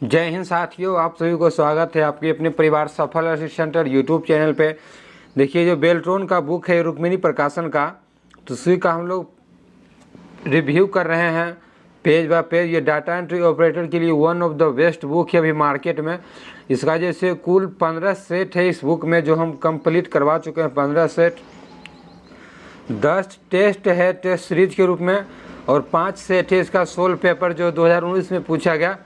जय हिंद साथियों, आप सभी को स्वागत है आपके अपने परिवार सफल असिस्टेंट यूट्यूब चैनल पे। देखिए, जो बेल्ट्रॉन का बुक है रुक्मिणी प्रकाशन का, तो उसी का हम लोग रिव्यू कर रहे हैं पेज बाय पेज। ये डाटा एंट्री ऑपरेटर के लिए one of the best book है अभी मार्केट में। इसका जैसे कुल 15 सेट है इस बुक में, जो हम कंप्लीट करवा चुके हैं 15 सेट। 10 टेस्ट है टेस्ट सीरीज के रूप में, और 5 सेट है इसका सोल पेपर जो 2019 में पूछा गया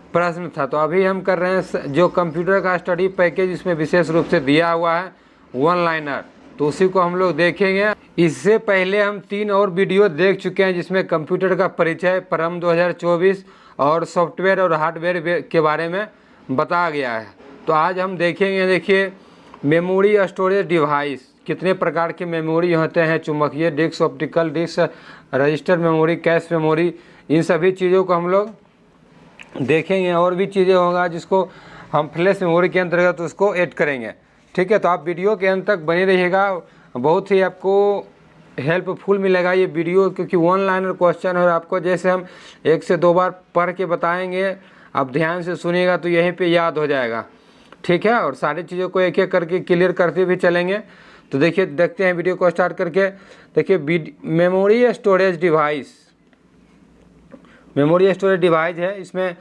प्रश्न था। तो अभी हम कर रहे हैं जो कंप्यूटर का स्टडी पैकेज इसमें विशेष रूप से दिया हुआ है वन लाइनर, तो उसी को हम लोग देखेंगे। इससे पहले हम 3 और वीडियो देख चुके हैं जिसमें कंप्यूटर का परिचय परम 2024 और सॉफ्टवेयर और हार्डवेयर के बारे में बताया गया है। तो आज हम देखेंगे, देखिए, मेमोरी स्टोरेज डिवाइस, कितने प्रकार के मेमोरी होते हैं, चुंबकीय disk, optical disk, register memory, cache memory, इन सभी चीज़ों को हम लोग देखेंगे। और भी चीज़ें होगा जिसको हम फ्लैश मेमोरी के अंतर्गत उसको ऐड करेंगे। ठीक है, तो आप वीडियो के अंत तक बने रहिएगा, बहुत ही आपको हेल्पफुल मिलेगा ये वीडियो, क्योंकि वन लाइनर क्वेश्चन है और आपको जैसे हम 1 से 2 बार पढ़ के बताएंगे, आप ध्यान से सुनिएगा तो यहीं पे याद हो जाएगा। ठीक है, और सारी चीज़ों को एक एक करके क्लियर करते भी चलेंगे। तो देखिए, देखते हैं वीडियो को स्टार्ट करके। देखिए, memory storage device, memory storage device है। इसमें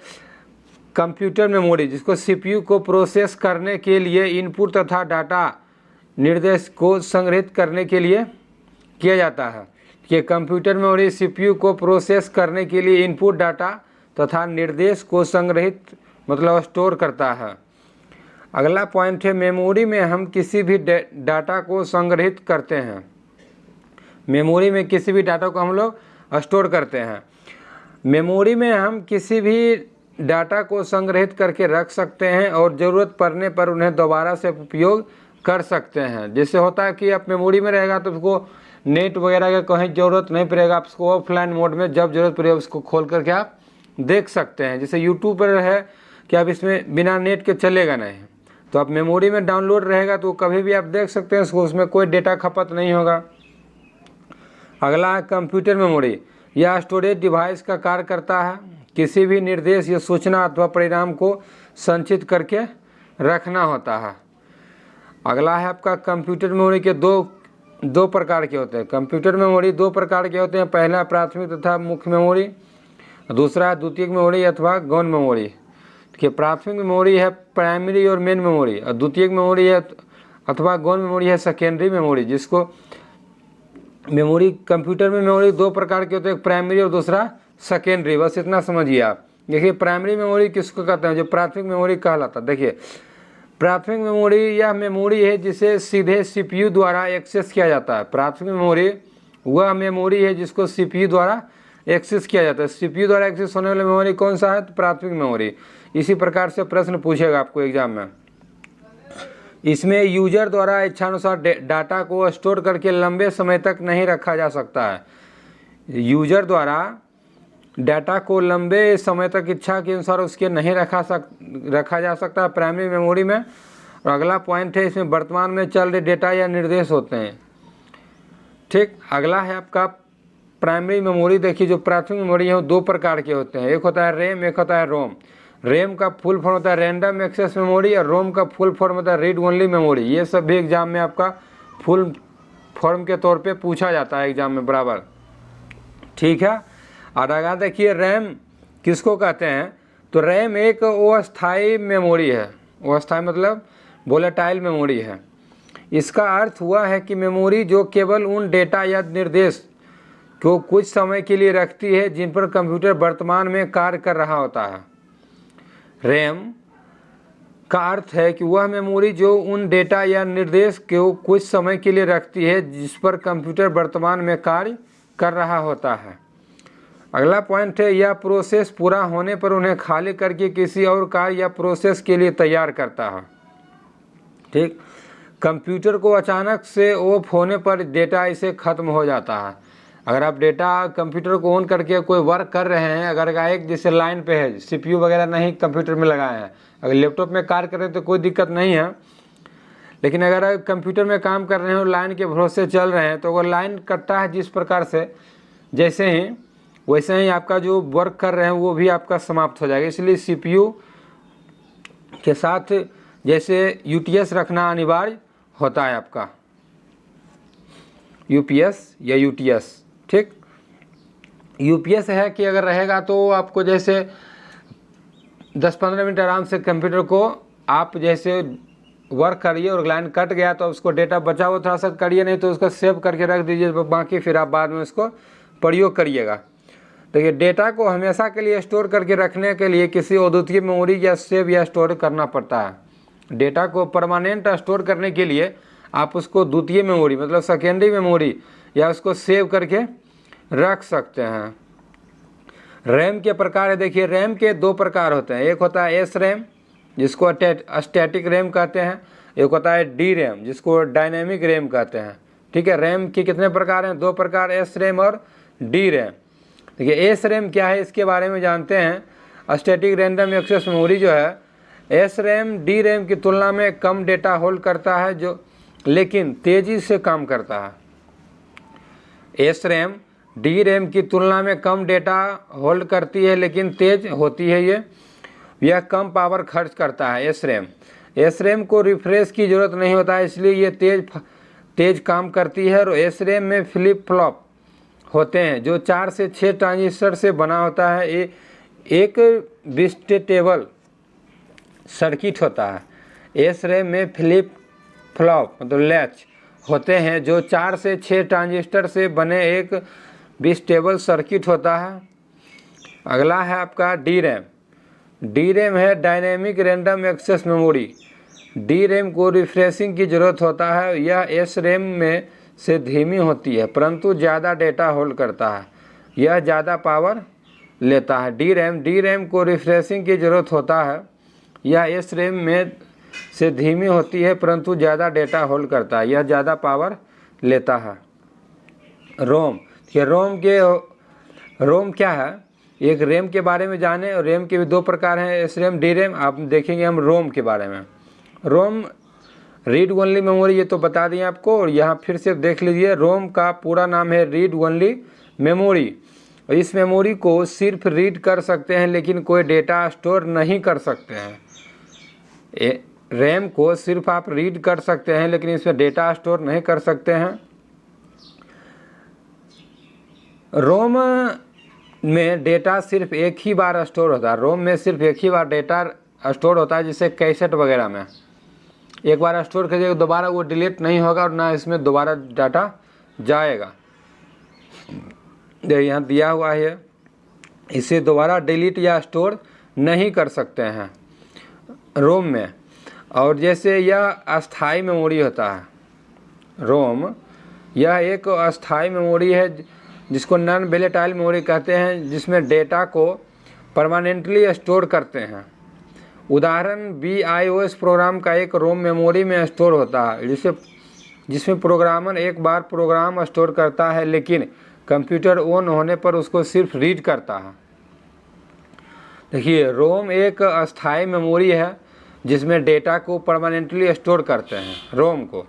कंप्यूटर मेमोरी, जिसको सीपीयू को प्रोसेस करने के लिए इनपुट तथा डाटा निर्देश को संग्रहित करने के लिए किया जाता है। कि कंप्यूटर मेमोरी सीपीयू को प्रोसेस करने के लिए इनपुट डाटा तथा निर्देश को संग्रहित मतलब स्टोर करता है। अगला पॉइंट है, मेमोरी में हम किसी भी डाटा को संग्रहित करते हैं। मेमोरी में किसी भी डाटा को हम लोग स्टोर करते हैं। मेमोरी में हम किसी भी डाटा को संग्रहित करके रख सकते हैं और ज़रूरत पड़ने पर उन्हें दोबारा से उपयोग कर सकते हैं। जैसे होता है कि आप मेमोरी में रहेगा तो उसको नेट वगैरह का कहीं ज़रूरत नहीं पड़ेगा, आप उसको ऑफलाइन मोड में जब ज़रूरत पड़ेगा उसको खोल करके आप देख सकते हैं। जैसे यूट्यूब पर है कि आप इसमें बिना नेट के चलेगा नहीं, तो आप मेमोरी में डाउनलोड रहेगा तो कभी भी आप देख सकते हैं उसको, उसमें कोई डेटा खपत नहीं होगा। अगला है कंप्यूटर मेमोरी। यह स्टोरेज डिवाइस का कार्य करता है, किसी भी निर्देश या सूचना अथवा परिणाम को संचित करके रखना होता है। अगला है आपका कंप्यूटर मेमोरी के दो प्रकार के होते हैं। कंप्यूटर मेमोरी 2 प्रकार के होते हैं, पहला प्राथमिक तथा मुख्य मेमोरी, दूसरा है द्वितीयक मेमोरी अथवा गौण मेमोरी। कि प्राथमिक मेमोरी है प्राइमरी और मेन मेमोरी, और द्वितीयक मेमोरी है अथवा गौण मेमोरी है सेकेंडरी मेमोरी। जिसको मेमोरी, कंप्यूटर में मेमोरी 2 प्रकार के होते हैं, एक प्राइमरी और दूसरा सेकेंडरी, बस इतना समझिए आप। देखिए, प्राइमरी मेमोरी किसको कहते हैं, जो प्राथमिक मेमोरी कहलाता है। देखिए, प्राथमिक मेमोरी यह मेमोरी है जिसे सीधे सीपीयू द्वारा एक्सेस किया जाता है। प्राथमिक मेमोरी वह मेमोरी है जिसको सीपीयू द्वारा एक्सेस किया जाता है। सीपीयू द्वारा एक्सेस होने वाली मेमोरी कौन सा है, तो प्राथमिक मेमोरी। इसी प्रकार से प्रश्न पूछेगा आपको एग्जाम में। इसमें यूजर द्वारा इच्छानुसार डाटा को स्टोर करके लंबे समय तक नहीं रखा जा सकता है। यूजर द्वारा डाटा को लंबे समय तक इच्छा के अनुसार उसके नहीं रखा जा सकता है प्राइमरी मेमोरी में। और अगला पॉइंट है, इसमें वर्तमान में चल रहे डेटा या निर्देश होते हैं। ठीक, अगला है आपका प्राइमरी मेमोरी। देखिए, जो प्राथमिक मेमोरी है वो 2 प्रकार के होते हैं, एक होता है रैम, एक होता है रोम। रैम का फुल फॉर्म होता है रैंडम एक्सेस मेमोरी, और रोम का फुल फॉर्म होता है रीड ओनली मेमोरी। ये सब भी एग्जाम में आपका फुल फॉर्म के तौर पे पूछा जाता है एग्जाम में बराबर। ठीक है, और अगर देखिए रैम किसको कहते हैं, तो रैम एक अस्थायी मेमोरी है। अस्थायी मतलब वोलेटाइल मेमोरी है। इसका अर्थ हुआ है कि मेमोरी जो केवल उन डेटा या निर्देश को कुछ समय के लिए रखती है जिन पर कंप्यूटर वर्तमान में कार्य कर रहा होता है। रैम का अर्थ है कि वह मेमोरी जो उन डेटा या निर्देश को कुछ समय के लिए रखती है जिस पर कंप्यूटर वर्तमान में कार्य कर रहा होता है। अगला पॉइंट है, यह प्रोसेस पूरा होने पर उन्हें खाली करके किसी और कार्य या प्रोसेस के लिए तैयार करता है। ठीक, कंप्यूटर को अचानक से ऑफ होने पर डेटा इसे ख़त्म हो जाता है। अगर आप डेटा कंप्यूटर को ऑन करके कोई वर्क कर रहे हैं, अगर एक जैसे लाइन पे है, सीपीयू वगैरह नहीं कंप्यूटर में लगाए हैं, अगर लैपटॉप में कार्य कर रहे हैं तो कोई दिक्कत नहीं है। लेकिन अगर कंप्यूटर में काम कर रहे हैं और लाइन के भरोसे चल रहे हैं, तो अगर लाइन कटता है जिस प्रकार से, जैसे ही वैसे ही आपका जो वर्क कर रहे हैं वो भी आपका समाप्त हो जाएगा। इसलिए सीपीयू के साथ जैसे यूटीएस रखना अनिवार्य होता है आपका, यूपीएस या यूटीएस। ठीक, यूपीएस है कि अगर रहेगा तो आपको जैसे 10-15 मिनट आराम से कंप्यूटर को आप जैसे वर्क करिए और लाइन कट गया तो उसको डेटा बचा हुआ थोड़ा सा करिए, नहीं तो उसको सेव करके रख दीजिए, बाकी फिर आप बाद में उसको प्रयोग करिएगा। तो ये डेटा को हमेशा के लिए स्टोर करके रखने के लिए किसी अद्वितीय मेमोरी या सेव या स्टोर करना पड़ता है। डेटा को परमानेंट स्टोर करने के लिए आप उसको द्वितीय मेमोरी मतलब सेकेंडरी मेमोरी या उसको सेव करके रख सकते हैं। रैम के प्रकार है, देखिए रैम के 2 प्रकार होते हैं, एक होता है एस रैम जिसको स्टैटिक रैम कहते हैं, एक होता है डी रैम जिसको डायनेमिक रैम कहते हैं। ठीक है, रैम के कितने प्रकार हैं? 2 प्रकार, एस रैम और डी रैम। देखिए एस रैम क्या है इसके बारे में जानते हैं। स्टैटिक रैंडम एक्सेस मेमोरी जो है एस रैम डी रैम की तुलना में कम डेटा होल्ड करता है जो लेकिन तेज़ी से काम करता है। एस रैम डी रैम की तुलना में कम डेटा होल्ड करती है लेकिन तेज होती है, यह कम पावर खर्च करता है। एस रैम को रिफ्रेश की ज़रूरत नहीं होता है इसलिए ये तेज काम करती है। और एस रैम में फ्लिप फ्लॉप होते हैं जो 4 से 6 ट्रांजिस्टर से बना होता है। एक बिस्टेबल सर्किट होता है। एस रैम में फ्लिप फ्लॉप मतलब लैच होते हैं जो 4 से 6 ट्रांजिस्टर से बने एक बिस्टेबल सर्किट होता है। अगला है आपका डी रैम। डी रैम है dynamic random access memory. D RAM को रिफ्रेशिंग की ज़रूरत होता है। यह एस रैम में से धीमी होती है परंतु ज़्यादा डेटा होल्ड करता है, यह ज़्यादा पावर लेता है। डी रैम को रिफ्रेशिंग की ज़रूरत होता है। यह एस रैम में से धीमी होती है परंतु ज़्यादा डेटा होल्ड करता है, यह ज़्यादा पावर लेता है। रोम, ये रोम क्या है? एक रैम के बारे में जाने, और रैम के भी 2 प्रकार हैं, एस रैम डी रैम। आप देखेंगे हम रोम के बारे में। रोम रीड ओनली मेमोरी, ये तो बता दिए आपको, और यहाँ फिर से देख लीजिए रोम का पूरा नाम है रीड ओनली मेमोरी। और इस मेमोरी को सिर्फ रीड कर सकते हैं लेकिन कोई डेटा स्टोर नहीं कर सकते हैं। रैम को सिर्फ आप रीड कर सकते हैं लेकिन इसमें डेटा स्टोर नहीं कर सकते हैं। रोम में डेटा सिर्फ एक ही बार स्टोर होता है। रोम में सिर्फ एक ही बार डेटा स्टोर होता है, जैसे कैसेट वगैरह में एक बार स्टोर करिएगा दोबारा वो डिलीट नहीं होगा और ना इसमें दोबारा डाटा जाएगा। यहाँ दिया हुआ है, इसे दोबारा डिलीट या स्टोर नहीं कर सकते हैं रोम में। और जैसे यह अस्थाई मेमोरी होता है, रोम यह एक अस्थाई मेमोरी है जिसको नॉन वोलेटाइल मेमोरी कहते हैं, जिसमें डेटा को परमानेंटली स्टोर करते हैं। उदाहरण BIOS प्रोग्राम का एक रोम मेमोरी में स्टोर होता है जिसमें प्रोग्रामर एक बार प्रोग्राम स्टोर करता है लेकिन कंप्यूटर ऑन होने पर उसको सिर्फ रीड करता है। देखिए रोम एक अस्थाई मेमोरी है जिसमें डेटा को परमानेंटली स्टोर करते हैं, रोम को।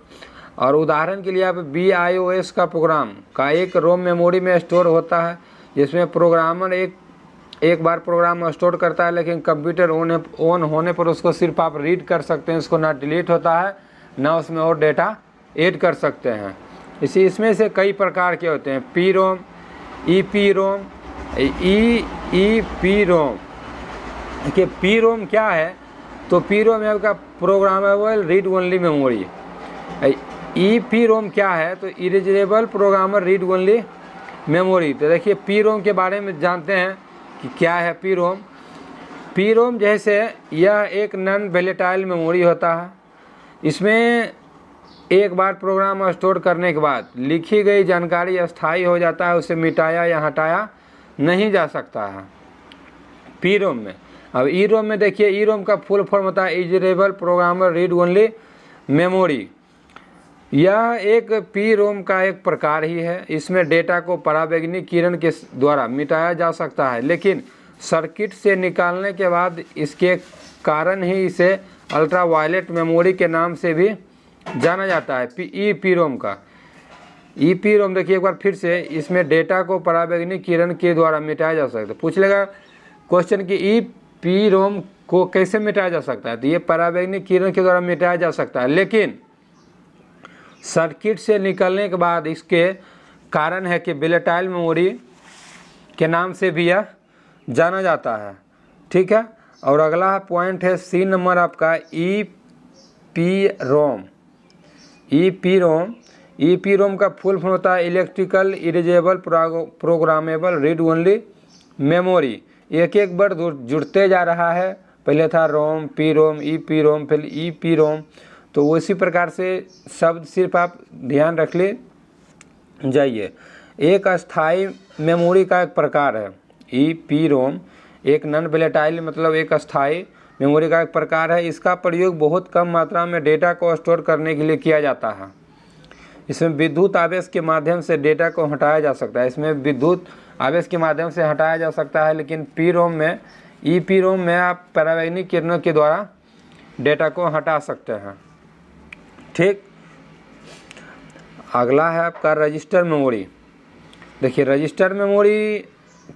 और उदाहरण के लिए आप BIOS का प्रोग्राम का एक रोम मेमोरी में स्टोर होता है जिसमें प्रोग्रामर एक बार प्रोग्राम स्टोर करता है लेकिन कंप्यूटर ऑन होने पर उसको सिर्फ आप रीड कर सकते हैं, उसको ना डिलीट होता है ना उसमें और डेटा ऐड कर सकते हैं। इसमें से कई प्रकार के होते हैं, पी रोम, EP रोम, EEP रोम। देखिए पी रोम क्या है? तो पी रोम है आपका programmable read only memory. EP रोम क्या है? तो इरेजरेबल प्रोग्रामर रीड ओनली मेमोरी। तो देखिए पी रोम के बारे में जानते हैं कि क्या है पी रोम। पी रोम जैसे यह एक नॉन वोलेटाइल मेमोरी होता है। इसमें एक बार प्रोग्राम स्टोर करने के बाद लिखी गई जानकारी अस्थायी हो जाता है, उसे मिटाया या हटाया नहीं जा सकता है पी रोम में। अब ई रोम में देखिए, ई रोम का फुल फॉर्म होता है इरेजरेबल प्रोग्रामर रीड ओनली मेमोरी। यह एक पी रोम का एक प्रकार ही है। इसमें डेटा को पराबैंगनी किरण के द्वारा मिटाया जा सकता है लेकिन सर्किट से निकालने के बाद इसके कारण ही इसे अल्ट्रावायलेट मेमोरी के नाम से भी जाना जाता है। EP रोम का EP रोम देखिए एक बार फिर से, इसमें डेटा को पराबैंगनी किरण के द्वारा मिटाया जा सकता है। पूछ लेगा क्वेश्चन कि EP रोम को कैसे मिटाया जा सकता है? तो ये पराबैंगनी किरण के द्वारा मिटाया जा सकता है, लेकिन सर्किट से निकलने के बाद इसके कारण है कि वोलेटाइल मेमोरी के नाम से भी यह जाना जाता है। ठीक है, और अगला पॉइंट है सी नंबर आपका EEPROM। EEPROM का फुल फॉर्म होता है electrical erasable programmable read only memory. एक एक वर्ड जुड़ते जा रहा है, पहले था रोम, PROM, EEPROM, फिर EEPROM। तो उसी प्रकार से शब्द सिर्फ आप ध्यान रख ले जाइए। एक अस्थाई मेमोरी का एक प्रकार है EEPROM, एक नॉन वोलेटाइल मतलब एक अस्थाई मेमोरी का एक प्रकार है। इसका प्रयोग बहुत कम मात्रा में डेटा को स्टोर करने के लिए किया जाता है। इसमें विद्युत आवेश के माध्यम से डेटा को हटाया जा सकता है। इसमें विद्युत आवेश के माध्यम से हटाया जा सकता है, लेकिन EEPROM में आप पराबैंगनी किरणों के द्वारा डेटा को हटा सकते हैं। ठीक, अगला है आपका रजिस्टर मेमोरी। देखिए रजिस्टर मेमोरी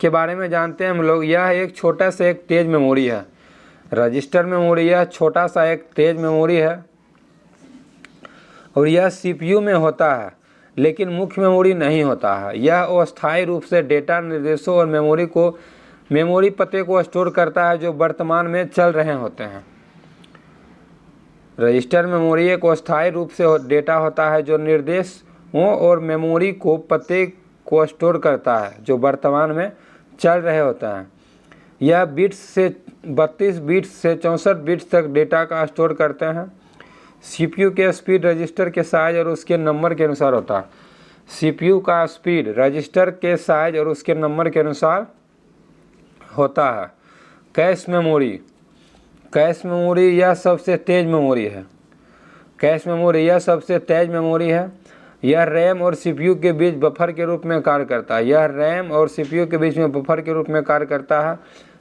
के बारे में जानते हैं हम लोग। यह एक छोटा सा एक तेज मेमोरी है। रजिस्टर मेमोरी यह छोटा सा एक तेज मेमोरी है और यह CPU में होता है, लेकिन मुख्य मेमोरी नहीं होता है। यह अस्थायी रूप से डेटा निर्देशों और मेमोरी पते को स्टोर करता है जो वर्तमान में चल रहे होते हैं। रजिस्टर मेमोरी एक अस्थायी रूप से डेटा होता है जो निर्देशों और मेमोरी को पते को स्टोर करता है जो वर्तमान में चल रहे होते हैं। यह बिट्स से 32 बिट्स से 64 बिट्स तक डेटा का स्टोर करते हैं। CPU के स्पीड रजिस्टर के साइज और उसके नंबर के अनुसार होता है। CPU का स्पीड रजिस्टर के साइज और उसके नंबर के अनुसार होता है। कैश मेमोरी यह सबसे तेज मेमोरी है। कैश मेमोरी यह सबसे तेज मेमोरी है। यह रैम और CPU के बीच बफर के रूप में कार्य करता है। यह रैम और CPU के बीच में बफर के रूप में कार्य करता है।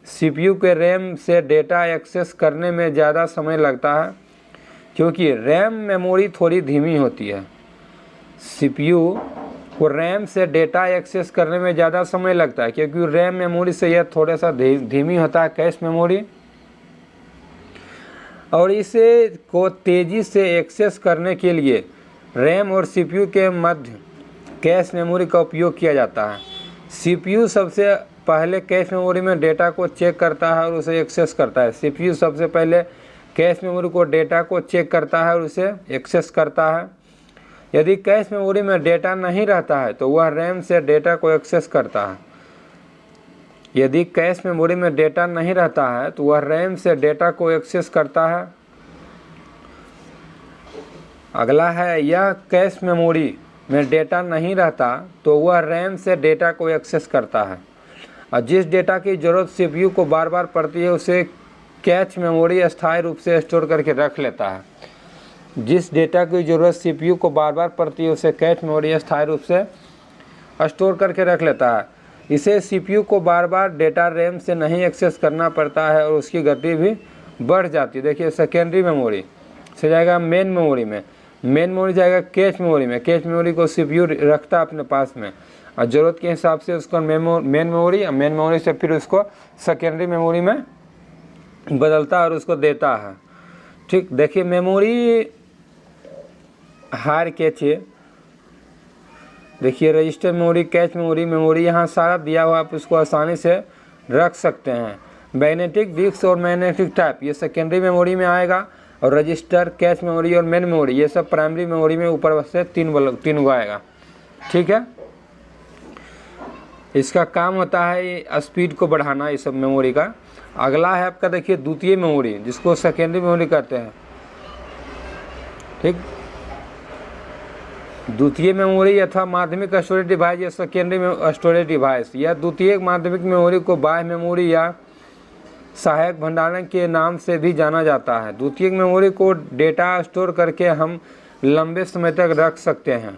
CPU के रैम से डेटा एक्सेस करने में ज़्यादा समय लगता है क्योंकि रैम मेमोरी थोड़ी धीमी होती है। CPU को रैम से डेटा एक्सेस करने में ज़्यादा समय लगता है क्योंकि रैम मेमोरी से यह थोड़ा सा धीमी होता है कैश मेमोरी, और इसे को तेज़ी से एक्सेस करने के लिए रैम और CPU के मध्य कैश मेमोरी का उपयोग किया जाता है। CPU सबसे पहले कैश मेमोरी में डेटा को चेक करता है और उसे एक्सेस करता है। CPU सबसे पहले कैश मेमोरी को डेटा को चेक करता है और उसे एक्सेस करता है। यदि कैश मेमोरी में डेटा नहीं रहता है तो वह रैम से डेटा को एक्सेस करता है। यदि कैश मेमोरी में डेटा नहीं रहता है तो वह रैम से डेटा को एक्सेस करता है। अगला है यह कैश मेमोरी में डेटा नहीं रहता तो वह रैम से डेटा को एक्सेस करता है, और जिस डेटा की ज़रूरत CPU को बार बार पड़ती है उसे कैश मेमोरी अस्थायी रूप से स्टोर करके रख लेता है। जिस डेटा की ज़रूरत CPU को बार बार पड़ती है उसे कैश मेमोरी अस्थायी रूप से स्टोर करके रख लेता है। इसे CPU को बार बार डेटा रैम से नहीं एक्सेस करना पड़ता है और उसकी गति भी बढ़ जाती है। देखिए सेकेंडरी मेमोरी से जाएगा मेन मेमोरी में, मेन मेमोरी जाएगा कैश मेमोरी में। कैश मेमोरी को CPU रखता है अपने पास में और ज़रूरत के हिसाब से उसको मेन मेमोरी और मेन मेमोरी से फिर उसको सेकेंडरी मेमोरी में बदलता है और उसको देता है। ठीक, देखिए मेमोरी हार कैचे, देखिए रजिस्टर मेमोरी, कैश मेमोरी यहाँ सारा दिया हुआ, आप उसको आसानी से रख सकते हैं। मैग्नेटिक डिस्क और मैग्नेटिक टाइप ये सेकेंडरी मेमोरी में आएगा, और रजिस्टर, कैश मेमोरी और मेन मेमोरी ये सब प्राइमरी मेमोरी में ऊपर से तीन आएगा। ठीक है, इसका काम होता है स्पीड को बढ़ाना ये सब मेमोरी का। अगला है आपका देखिए द्वितीय मेमोरी, जिसको सेकेंडरी मेमोरी कहते हैं। ठीक, द्वितीय मेमोरी अथवा माध्यमिक स्टोरेज डिवाइस या सेकेंडरी स्टोरेज डिवाइस या द्वितीय माध्यमिक मेमोरी को बाह्य मेमोरी या सहायक भंडारण के नाम से भी जाना जाता है। द्वितीय मेमोरी को डेटा स्टोर करके हम लंबे समय तक रख सकते हैं।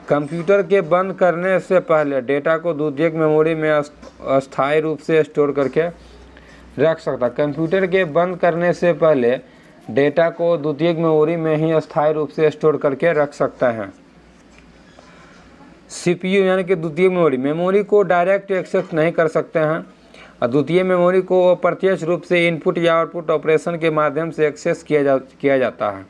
कंप्यूटर के बंद करने से पहले डेटा को द्वितीय मेमोरी में अस्थायी रूप से स्टोर करके रख सकता है। कंप्यूटर के बंद करने से पहले डेटा को द्वितीय मेमोरी में ही अस्थायी रूप से स्टोर करके रख सकते हैं। CPU यानी कि द्वितीय मेमोरी को डायरेक्ट एक्सेस नहीं कर सकते हैं। द्वितीय मेमोरी को अप्रत्यक्ष रूप से इनपुट या आउटपुट ऑपरेशन के माध्यम से एक्सेस किया जाता है।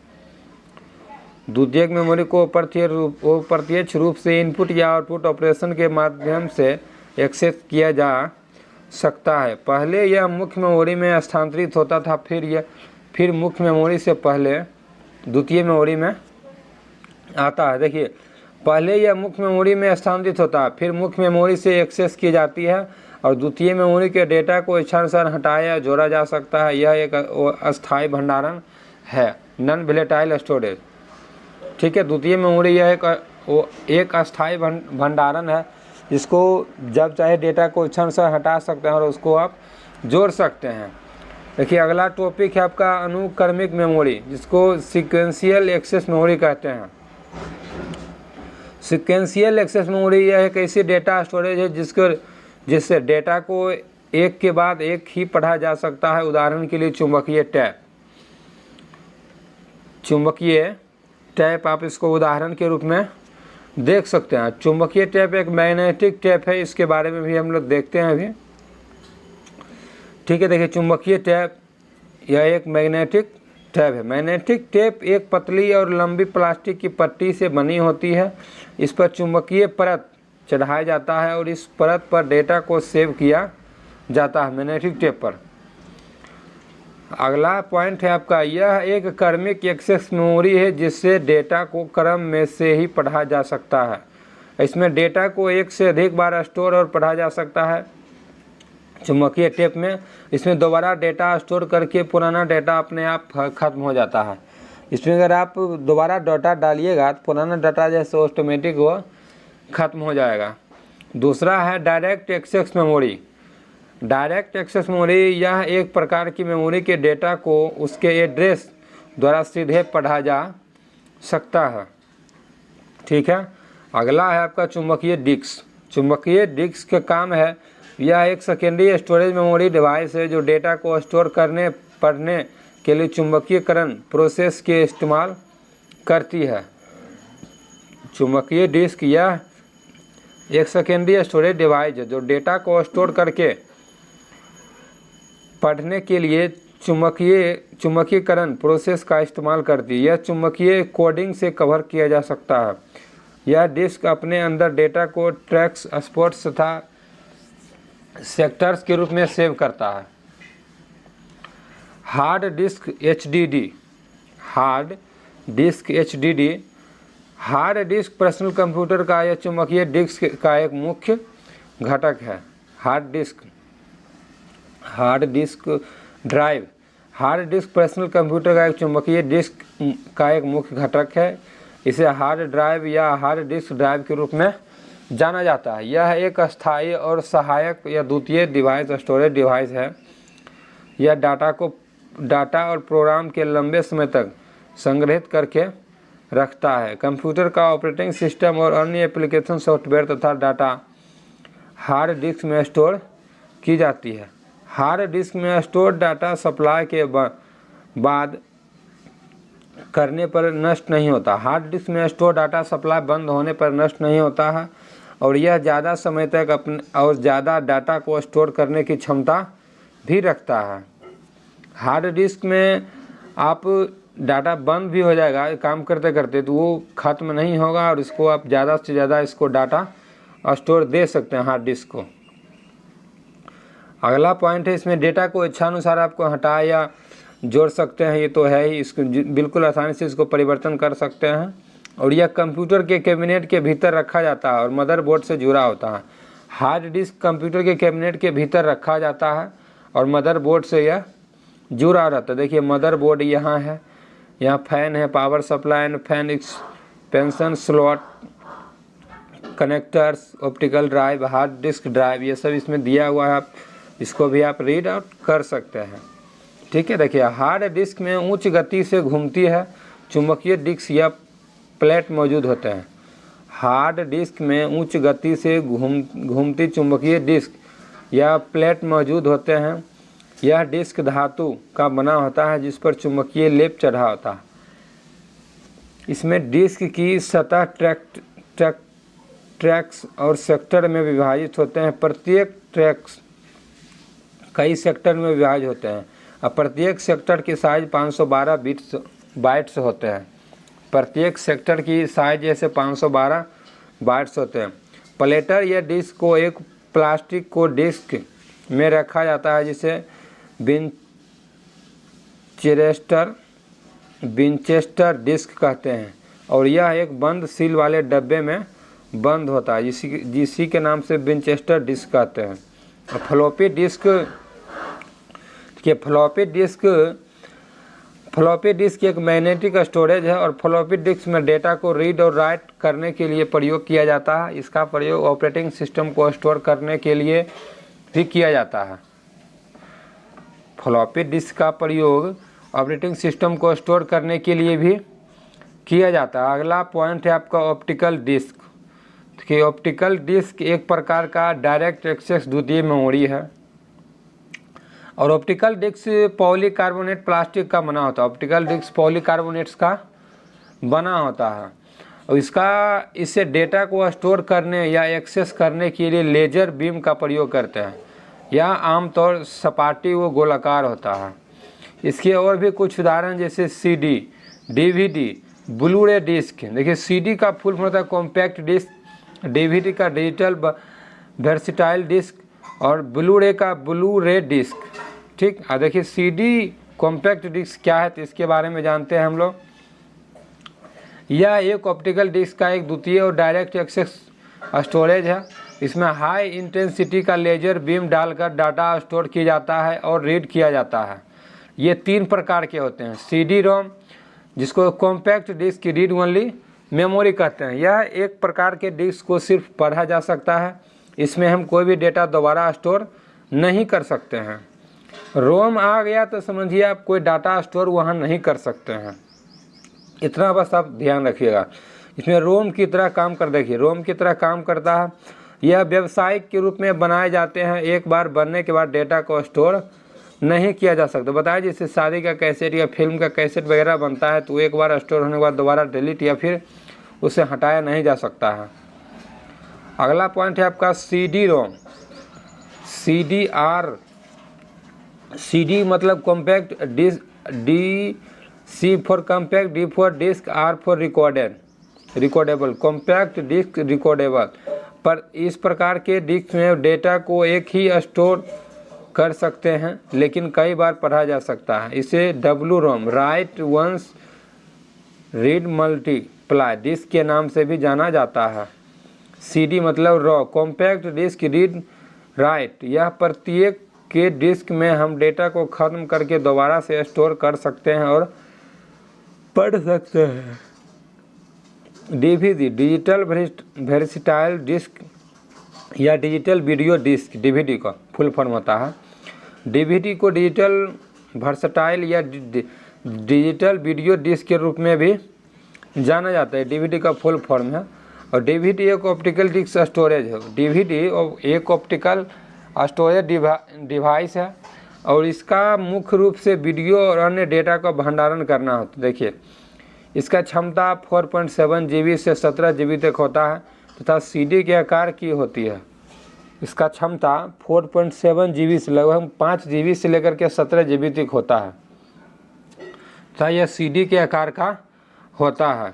द्वितीयक मेमोरी को अप्रत्यक्ष रूप से इनपुट या आउटपुट ऑपरेशन के माध्यम से एक्सेस किया जा सकता है। पहले यह मुख्य मेमोरी में स्थानांतरित होता था, फिर मुख्य मेमोरी से पहले द्वितीय मेमोरी में आता है। देखिए, पहले यह मुख्य मेमोरी में स्थानांतरित होता है, फिर मुख्य मेमोरी से एक्सेस की जाती है और द्वितीय मेमोरी के डेटा को इच्छानुसार हटाया या जोड़ा जा सकता है। यह एक अस्थायी भंडारण है, नॉन वोलेटाइल स्टोरेज। ठीक है, द्वितीय मेमोरी यह एक अस्थायी भंडारण है, जिसको जब चाहे डेटा को इच्छानुसार हटा सकते हैं और उसको आप जोड़ सकते हैं। देखिए, अगला टॉपिक है आपका अनुक्रमिक मेमोरी, जिसको सीक्वेंशियल एक्सेस मेमोरी कहते हैं। सीक्वेंशियल एक्सेस मेमोरी यह एक ऐसी डेटा स्टोरेज है जिससे डेटा को एक के बाद एक ही पढ़ा जा सकता है। उदाहरण के लिए चुंबकीय टैप आप इसको उदाहरण के रूप में देख सकते हैं। चुंबकीय टैप एक मैग्नेटिक टैप है, इसके बारे में भी हम लोग देखते हैं अभी। ठीक है, देखिए, चुंबकीय टैप यह एक मैग्नेटिक टैप है। मैग्नेटिक टैप एक पतली और लंबी प्लास्टिक की पट्टी से बनी होती है। इस पर चुंबकीय परत चढ़ाया जाता है और इस परत पर डेटा को सेव किया जाता है मैग्नेटिक टैप पर। अगला पॉइंट है आपका, यह एक क्रमिक एक्सेस मेमोरी है जिससे डेटा को क्रम में से ही पढ़ा जा सकता है। इसमें डेटा को एक से अधिक बार स्टोर और पढ़ा जा सकता है। चुंबकीय टेप में इसमें दोबारा डेटा स्टोर करके पुराना डेटा अपने आप खत्म हो जाता है। इसमें अगर आप दोबारा डाटा डालिएगा तो पुराना डाटा जैसे ऑटोमेटिक वो खत्म हो जाएगा। दूसरा है direct access memory. Direct access memory यह एक प्रकार की मेमोरी के डेटा को उसके एड्रेस द्वारा सीधे पढ़ा जा सकता है। ठीक है, अगला है आपका चुंबकीय डिस्क। चुंबकीय डिस्क का काम है, यह एक सेकेंडरी स्टोरेज मेमोरी डिवाइस है जो डेटा को स्टोर करने पढ़ने के लिए चुंबकीयकरण प्रोसेस के इस्तेमाल करती है। चुंबकीय डिस्क यह एक सेकेंडरी स्टोरेज डिवाइस है जो डेटा को स्टोर करके पढ़ने के लिए चुंबकीयकरण प्रोसेस का इस्तेमाल करती है। यह चुंबकीय कोडिंग से कवर किया जा सकता है। यह डिस्क अपने अंदर डेटा को ट्रैक्स, स्पॉट्स तथा सेक्टर्स के रूप में सेव करता है। Hard disk HDD। Hard disk HDD hard disk personal computer का या चुंबकीय डिस्क का एक मुख्य घटक है। Hard disk drive. Hard disk personal computer का एक चुंबकीय डिस्क का एक मुख्य घटक है। इसे हार्ड ड्राइव या हार्ड डिस्क ड्राइव के रूप में जाना जाता है। यह एक अस्थायी और सहायक या द्वितीय डिवाइस स्टोरेज डिवाइस है। यह डाटा और प्रोग्राम के लंबे समय तक संग्रहित करके रखता है। कंप्यूटर का ऑपरेटिंग सिस्टम और अन्य एप्लीकेशन सॉफ्टवेयर तथा डाटा हार्ड डिस्क में स्टोर की जाती है। हार्ड डिस्क में स्टोर डाटा सप्लाई के बाद करने पर नष्ट नहीं होता। हार्ड डिस्क में स्टोर डाटा सप्लाई बंद होने पर नष्ट नहीं होता है और यह ज़्यादा समय तक ज़्यादा डाटा को स्टोर करने की क्षमता भी रखता है। हार्ड डिस्क में आप डाटा बंद भी हो जाएगा काम करते करते तो वो ख़त्म नहीं होगा और इसको आप ज़्यादा से ज़्यादा इसको डाटा स्टोर दे सकते हैं हार्ड डिस्क को। अगला पॉइंट है, इसमें डेटा को इच्छानुसार आपको हटा या जोड़ सकते हैं। ये तो है ही, इसको बिल्कुल आसानी से इसको परिवर्तन कर सकते हैं और यह कंप्यूटर के कैबिनेट के भीतर रखा जाता है और मदरबोर्ड से जुड़ा होता है। हार्ड डिस्क कंप्यूटर के कैबिनेट के भीतर रखा जाता है और मदरबोर्ड से यह जुड़ा रहता है। देखिए, मदरबोर्ड यहाँ है, यहाँ फैन है, power supply and fan expansion slot, connectors, optical drive, hard disk drive, ये सब इसमें दिया हुआ है। आप इसको भी आप रीड आउट कर सकते हैं। ठीक है, देखिए, हार्ड डिस्क में उच्च गति से घूमती है चुंबकीय डिस्क या प्लेट मौजूद होते हैं। हार्ड डिस्क में उच्च गति से घूमती चुंबकीय डिस्क या प्लेट मौजूद होते हैं। यह डिस्क धातु का बना होता है जिस पर चुंबकीय लेप चढ़ा होता है। इसमें डिस्क की सतह ट्रैक्स और सेक्टर में विभाजित होते हैं। प्रत्येक कई सेक्टर में विभाजित होते हैं। अब प्रत्येक सेक्टर की साइज 512 बाइट्स होते हैं। प्रत्येक सेक्टर की साइज जैसे 512 बाइट्स होते हैं। प्लेटर या डिस्क को एक प्लास्टिक को डिस्क में रखा जाता है जिसे विंचेस्टर डिस्क कहते हैं और यह एक बंद सील वाले डब्बे में बंद होता है जिसी के नाम से विंचेस्टर डिस्क कहते हैं। फ्लॉपी डिस्क एक मैग्नेटिक स्टोरेज है और फ्लॉपी डिस्क में डेटा को रीड और राइट करने के लिए प्रयोग किया जाता है। इसका प्रयोग ऑपरेटिंग सिस्टम को स्टोर करने के लिए भी किया जाता है। फ्लॉपी डिस्क का प्रयोग ऑपरेटिंग सिस्टम को स्टोर करने के लिए भी किया जाता है। अगला पॉइंट है आपका ऑप्टिकल डिस्क। कि ऑप्टिकल डिस्क एक प्रकार का डायरेक्ट एक्सेस द्वितीय मेमोरी है और ऑप्टिकल डिस्क पॉलीकार्बोनेट प्लास्टिक का बना होता है। ऑप्टिकल डिस्क पॉलीकार्बोनेट्स का बना होता है और इससे डेटा को स्टोर करने या एक्सेस करने के लिए लेजर बीम का प्रयोग करते हैं। यह आमतौर सपाटी व गोलाकार होता है। इसके और भी कुछ उदाहरण जैसे सीडी, डीवीडी, ब्लू रे डिस्क। देखिए सीडी का फुल फॉर्म होता है कॉम्पैक्ट डिस्क, डीवीडी का डिजिटल वर्सेटाइल डिस्क और ब्लू रे का ब्लू रे डिस्क। ठीक, देखिए सीडी कॉम्पैक्ट डिस्क क्या है तो इसके बारे में जानते हैं हम लोग। यह एक ऑप्टिकल डिस्क का एक द्वितीय और डायरेक्ट एक्सेस स्टोरेज है। इसमें हाई इंटेंसिटी का लेजर बीम डालकर डाटा स्टोर किया जाता है और रीड किया जाता है। ये 3 प्रकार के होते हैं। सीडी रोम जिसको कॉम्पैक्ट डिस्क की रीड ओनली मेमोरी कहते हैं। यह एक प्रकार के डिस्क को सिर्फ पढ़ा जा सकता है। इसमें हम कोई भी डेटा दोबारा स्टोर नहीं कर सकते हैं। रोम आ गया तो समझिए आप कोई डाटा स्टोर वहाँ नहीं कर सकते हैं। इतना बस आप ध्यान रखिएगा। इसमें रोम की तरह काम कर देखिए, रोम की तरह काम करता है। यह व्यावसायिक के रूप में बनाए जाते हैं। एक बार बनने के बाद डेटा को स्टोर नहीं किया जा सकता। बताया जैसे शादी का कैसेट या फिल्म का कैसेट वगैरह बनता है तो एक बार स्टोर होने के बाद दोबारा डिलीट या फिर उसे हटाया नहीं जा सकता है। अगला पॉइंट है आपका सीडी रोम। सीडी मतलब compact disc, D C for compact, D for disc, R for recordable. Compact disc recordable पर इस प्रकार के डिस्क में डेटा को एक ही स्टोर कर सकते हैं लेकिन कई बार पढ़ा जा सकता है। इसे W ROM, write once read multiply disk के नाम से भी जाना जाता है। सीडी मतलब raw, compact disk read write. यह प्रत्येक के डिस्क में हम डेटा को ख़त्म करके दोबारा से स्टोर कर सकते हैं और पढ़ सकते हैं। डीवीडी डिजिटल वर्सेटाइल डिस्क या डिजिटल वीडियो डिस्क, डीवीडी का फुल फॉर्म होता है। डीवीडी को डिजिटल वर्सेटाइल या डिजिटल वीडियो डिस्क के रूप में भी जाना जाता है। डीवीडी का फुल फॉर्म है और डीवीडी एक ऑप्टिकल डिस्क स्टोरेज है। डीवीडी एक ऑप्टिकल स्टोरेज डिवाइस है और इसका मुख्य रूप से वीडियो और अन्य डेटा का भंडारण करना होता है। देखिए इसका क्षमता 4.7 GB से 17 GB तक होता है तथा सीडी के आकार की होती है। इसका क्षमता 4.7 GB से लगभग 5 GB से लेकर के 17 GB तक होता है तथा यह सीडी के आकार का होता है।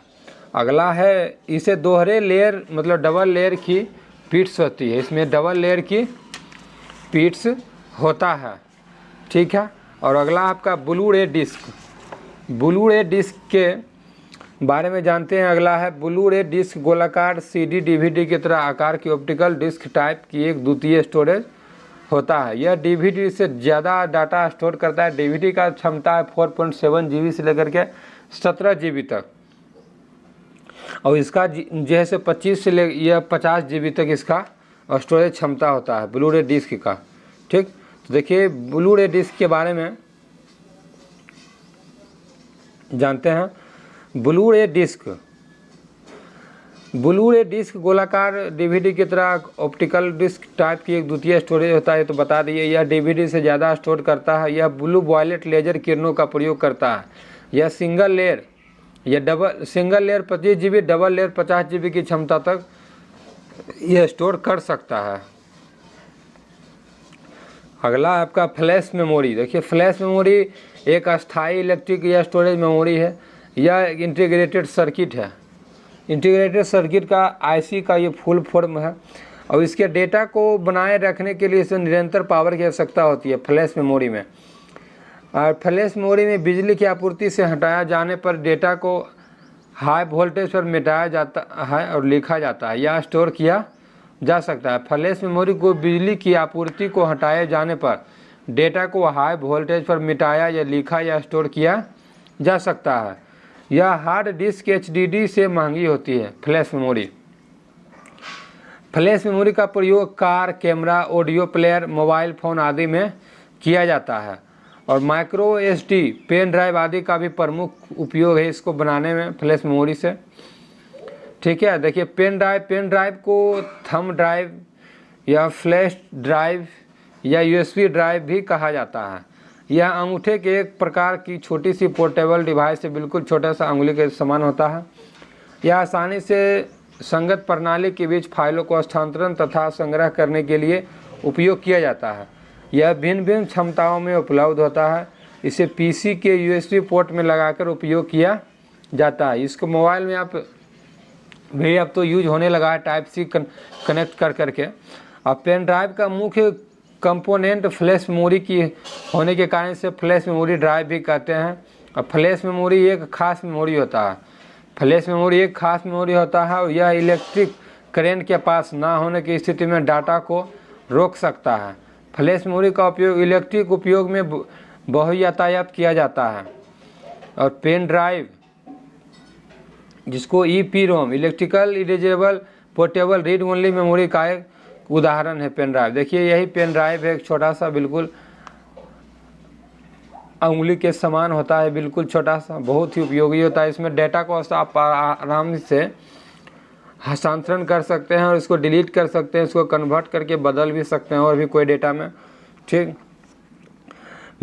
अगला है इसे दोहरे लेयर मतलब डबल लेयर की पिट्स होती है। इसमें डबल लेयर की पिट्स होता है। ठीक है, और अगला आपका ब्लू रे डिस्क। ब्लू रे डिस्क के बारे में जानते हैं। अगला है ब्लू रे डिस्क गोलाकार सीडी डीवीडी की तरह आकार की ऑप्टिकल डिस्क टाइप की एक द्वितीय स्टोरेज होता है। यह डीवीडी से ज़्यादा डाटा स्टोर करता है। डीवीडी का क्षमता है 4.7 GB से लेकर के 17 GB तक और इसका जैसे 25 से ले यह 50 GB तक इसका स्टोरेज क्षमता होता है ब्लू रे डिस्क का। ठीक, तो देखिए ब्लू रे डिस्क के बारे में जानते हैं। ब्लू रे डिस्क गोलाकार डीवीडी की तरह ऑप्टिकल डिस्क टाइप की एक द्वितीय स्टोरेज होता है। तो बता दिए यह डीवीडी से ज़्यादा स्टोर करता है। यह ब्लू वायलेट लेजर किरणों का प्रयोग करता है। यह single layer 25 GB, double layer 50 GB की क्षमता तक यह स्टोर कर सकता है। अगला आपका फ्लैश मेमोरी। देखिए फ्लैश मेमोरी एक अस्थायी इलेक्ट्रिक या स्टोरेज मेमोरी है। यह इंटीग्रेटेड सर्किट है। इंटीग्रेटेड सर्किट का आईसी का ये फुल फॉर्म है और इसके डेटा को बनाए रखने के लिए इसे निरंतर पावर की आवश्यकता होती है फ्लैश मेमोरी में। और फ्लैश मेमोरी में बिजली की आपूर्ति से हटाया जाने पर डेटा को हाई वोल्टेज पर मिटाया जाता है और लिखा जाता है या स्टोर किया जा सकता है। फ्लैश मेमोरी को बिजली की आपूर्ति को हटाए जाने पर डेटा को हाई वोल्टेज पर मिटाया या लिखा या स्टोर किया जा सकता है। यह हार्ड डिस्क एचडीडी से महंगी होती है। फ्लैश मेमोरी का प्रयोग car, camera, audio player, mobile phone आदि में किया जाता है और माइक्रो एसडी पेन ड्राइव आदि का भी प्रमुख उपयोग है इसको बनाने में फ्लैश मेमोरी से। ठीक है, देखिए पेन ड्राइव को थंब ड्राइव या फ्लैश ड्राइव या यूएसबी ड्राइव भी कहा जाता है। यह अंगूठे के एक प्रकार की छोटी सी पोर्टेबल डिवाइस से बिल्कुल छोटा सा अंगुली के समान होता है। यह आसानी से संगत प्रणाली के बीच फाइलों को स्थानांतरण तथा संग्रह करने के लिए उपयोग किया जाता है। यह भिन्न भिन्न क्षमताओं में उपलब्ध होता है। इसे पीसी के यूएसबी पोर्ट में लगाकर उपयोग किया जाता है। इसको मोबाइल में आप भी अब तो यूज होने लगा है टाइप सी कनेक्ट कर करके। अब पेन ड्राइव का मुख्य कंपोनेंट फ्लैश मेमोरी की होने के कारण से फ्लैश मेमोरी ड्राइव भी कहते हैं। और फ्लैश मेमोरी एक खास मेमोरी होता है। और यह इलेक्ट्रिक करंट के पास ना होने की स्थिति में डाटा को रोक सकता है। फ्लैश मेमोरी का उपयोग इलेक्ट्रिक उपयोग में बहुयातायात किया जाता है। और पेन ड्राइव जिसको EEPROM electrical erasable portable read only memory का एक उदाहरण है पेन ड्राइव। देखिए यही पेन ड्राइव है, एक छोटा सा बिल्कुल उंगली के समान होता है, बिल्कुल छोटा सा, बहुत ही उपयोगी होता है। इसमें डेटा को आप आराम से हस्तांतरण कर सकते हैं और इसको डिलीट कर सकते हैं, इसको कन्वर्ट करके बदल भी सकते हैं और भी कोई डेटा में। ठीक,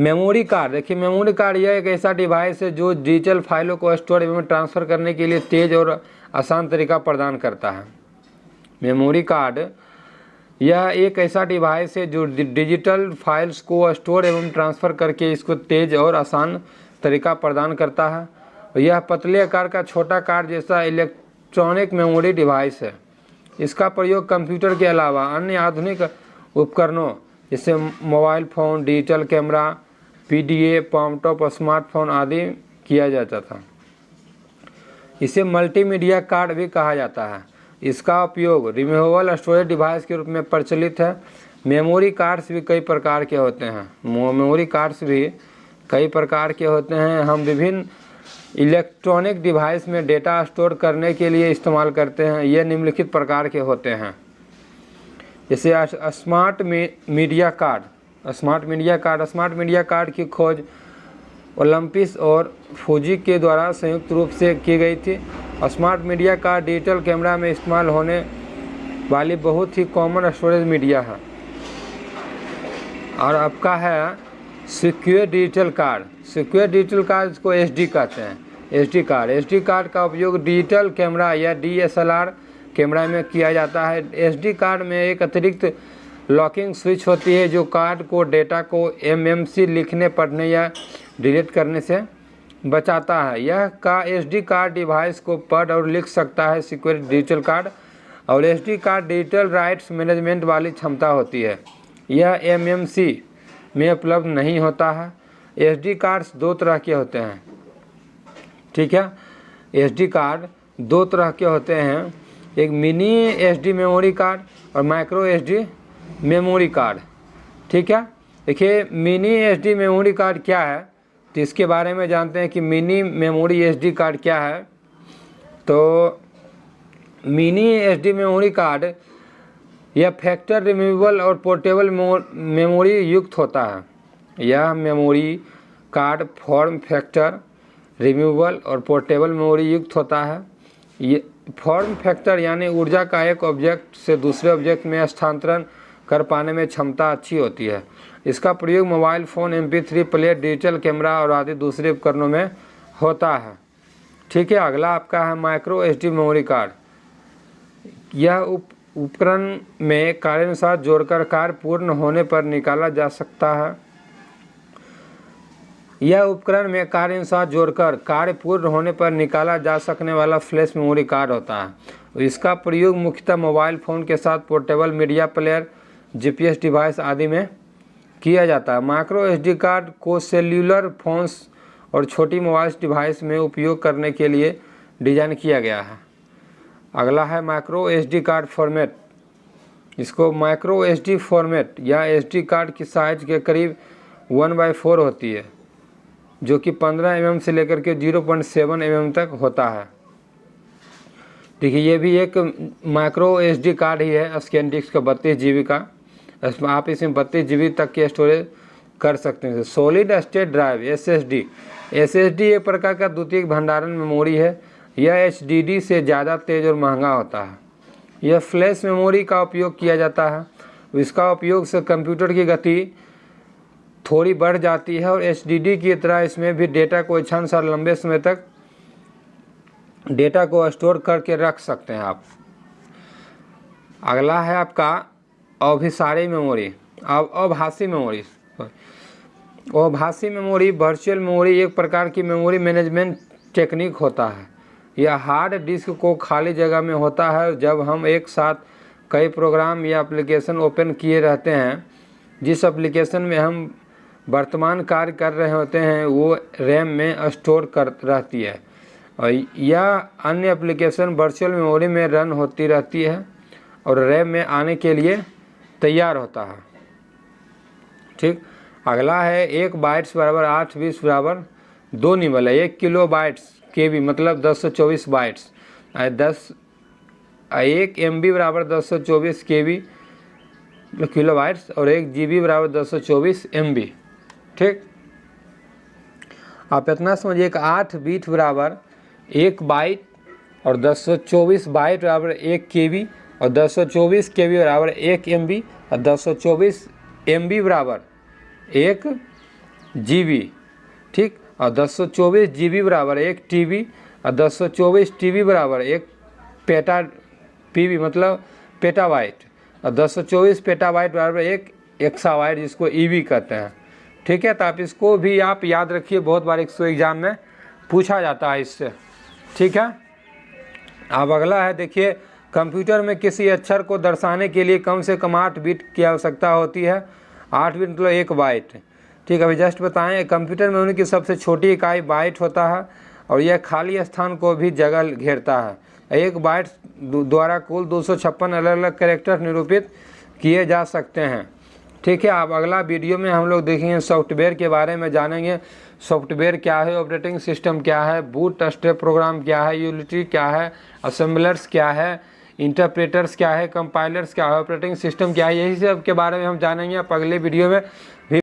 मेमोरी कार्ड। देखिए मेमोरी कार्ड यह एक ऐसा डिवाइस है जो डिजिटल फाइलों को स्टोर एवं ट्रांसफ़र करने के लिए तेज़ और आसान तरीका प्रदान करता है। मेमोरी कार्ड यह एक ऐसा डिवाइस है जो डिजिटल फाइल्स को स्टोर एवं ट्रांसफ़र करके इसको तेज़ और आसान तरीका प्रदान करता है। यह पतले आकार का छोटा कार्ड जैसा इलेक्ट्रॉनिक मेमोरी डिवाइस है। इसका प्रयोग कंप्यूटर के अलावा अन्य आधुनिक उपकरणों जैसे mobile phone, digital camera, PDA, laptop, smartphone आदि किया जाता था। इसे मल्टीमीडिया कार्ड भी कहा जाता है। इसका उपयोग रिमूवेबल स्टोरेज डिवाइस के रूप में प्रचलित है। मेमोरी कार्ड्स भी कई प्रकार के होते हैं। हम विभिन्न इलेक्ट्रॉनिक डिवाइस में डेटा स्टोर करने के लिए इस्तेमाल करते हैं। ये निम्नलिखित प्रकार के होते हैं, जैसे स्मार्ट मीडिया कार्ड की खोज ओलंपिस और फूजी के द्वारा संयुक्त रूप से की गई थी। Smart media card digital camera में इस्तेमाल होने वाली बहुत ही कॉमन स्टोरेज मीडिया है। और आपका है सिक्योर डिजिटल कार्ड को SD कहते हैं। SD कार्ड का उपयोग डिजिटल कैमरा या DSLR कैमरा में किया जाता है। SD कार्ड में एक अतिरिक्त लॉकिंग स्विच होती है जो कार्ड को डेटा को MMC लिखने, पढ़ने या डिलीट करने से बचाता है। यह SD कार्ड डिवाइस को पढ़ और लिख सकता है। सिक्योर डिजिटल कार्ड और SD card digital rights management वाली क्षमता होती है। यह MMC में उपलब्ध नहीं होता है। SD कार्ड्स दो तरह के होते हैं। ठीक है, SD कार्ड दो तरह के होते हैं, एक मिनी SD मेमोरी कार्ड और माइक्रो SD मेमोरी कार्ड। ठीक है, देखिए मिनी SD मेमोरी कार्ड क्या है तो इसके बारे में जानते हैं कि मिनी मेमोरी SD कार्ड क्या है। तो मिनी SD मेमोरी कार्ड यह फैक्टर रिमूवेबल और पोर्टेबल मेमोरी युक्त होता है। यह memory card form factor removable और पोर्टेबल मेमोरी युक्त होता है। ये फॉर्म फैक्टर यानी ऊर्जा का एक ऑब्जेक्ट से दूसरे ऑब्जेक्ट में स्थानांतरण कर पाने में क्षमता अच्छी होती है। इसका प्रयोग mobile phone, MP3 player, digital camera और आदि दूसरे उपकरणों में होता है। ठीक है, अगला आपका है माइक्रो SD मेमोरी कार्ड। यह उपकरण में कार्यानुसार जोड़कर कार्य पूर्ण होने पर निकाला जा सकता है। यह उपकरण में कार्यानुसार जोड़कर कार्य पूर्ण होने पर निकाला जा सकने वाला फ्लैश मेमोरी कार्ड होता है। इसका प्रयोग मुख्यतः मोबाइल फ़ोन के साथ portable media player, GPS device आदि में किया जाता है। माइक्रो एसडी कार्ड को सेल्यूलर फोन्स और छोटी मोबाइल डिवाइस में उपयोग करने के लिए डिज़ाइन किया गया है। अगला है माइक्रो एसडी कार्ड फॉर्मेट। इसको माइक्रो एसडी फॉर्मेट या एसडी कार्ड की साइज के करीब 1/4 होती है, जो कि 15 mm से लेकर के 0.7 mm तक होता है। देखिए, ये भी एक माइक्रो एसडी कार्ड ही है, स्कैनडिस्क का 32 GB का। आप इसमें 32 GB तक की स्टोरेज कर सकते हैं। सॉलिड स्टेट ड्राइव एसएसडी एक प्रकार का द्वितीयक भंडारण मेमोरी है। यह एचडीडी से ज़्यादा तेज़ और महंगा होता है। यह फ्लैश मेमोरी का उपयोग किया जाता है। इसका उपयोग से कंप्यूटर की गति थोड़ी बढ़ जाती है और एचडीडी की तरह इसमें भी डेटा को इच्छानुसार लंबे समय तक डेटा को स्टोर करके रख सकते हैं आप। अगला है आपका अभिसारी मेमोरी, आभासी मेमोरी। आभासी मेमोरी वर्चुअल मेमोरी एक प्रकार की मेमोरी मैनेजमेंट टेक्निक होता है। यह हार्ड डिस्क को खाली जगह में होता है। जब हम एक साथ कई प्रोग्राम या एप्लीकेशन ओपन किए रहते हैं, जिस एप्लीकेशन में हम वर्तमान कार्य कर रहे होते हैं वो रैम में स्टोर कर रहती है और यह अन्य एप्लीकेशन वर्चुअल मेमोरी में रन होती रहती है और रैम में आने के लिए तैयार होता है। ठीक, अगला है 1 बाइट्स बराबर 8 बराबर 2 निबल है। 1 किलो बाइट्स KB मतलब 1024 बाइट्स। 1 MB बराबर 1024 KB किलो बाइट्स और 1 GB बराबर 1024 MB। ठीक, आप इतना समझिए कि 8 बिट बराबर 1 बाइट और 1024 बाइट बराबर 1 KB और 1024 KB बराबर 1 MB और 1024 MB बराबर 1 GB। ठीक, और 1024 GB बराबर 1 TB और 1024 TB बराबर 1 पेटा PB मतलब पेटाबाइट और 1024 पेटाबाइट बराबर 1 एक्साबाइट, जिसको EB कहते हैं। ठीक है, तो आप इसको भी आप याद रखिए, बहुत बार एग्जाम में पूछा जाता है इससे। ठीक है, अब अगला है, देखिए कंप्यूटर में किसी अक्षर को दर्शाने के लिए कम से कम 8 बिट की आवश्यकता होती है। 8 बिट मतलब 1 बाइट। ठीक है, अभी जस्ट बताएं, कंप्यूटर में उनकी सबसे छोटी इकाई बाइट होता है और यह खाली स्थान को भी जगह घेरता है। 1 बाइट द्वारा कुल 256 अलग अलग कैरेक्टर निरूपित किए जा सकते हैं। ठीक है, अब अगला वीडियो में हम लोग देखेंगे सॉफ्टवेयर के बारे में जानेंगे। सॉफ्टवेयर क्या है, ऑपरेटिंग सिस्टम क्या है, बूट स्ट्रैप प्रोग्राम क्या है, यूटिलिटी क्या है, असेंबलर्स क्या है, इंटरप्रेटर्स क्या है, कंपाइलर्स क्या है, ऑपरेटिंग सिस्टम क्या है, यही सब के बारे में हम जानेंगे आप अगले वीडियो में।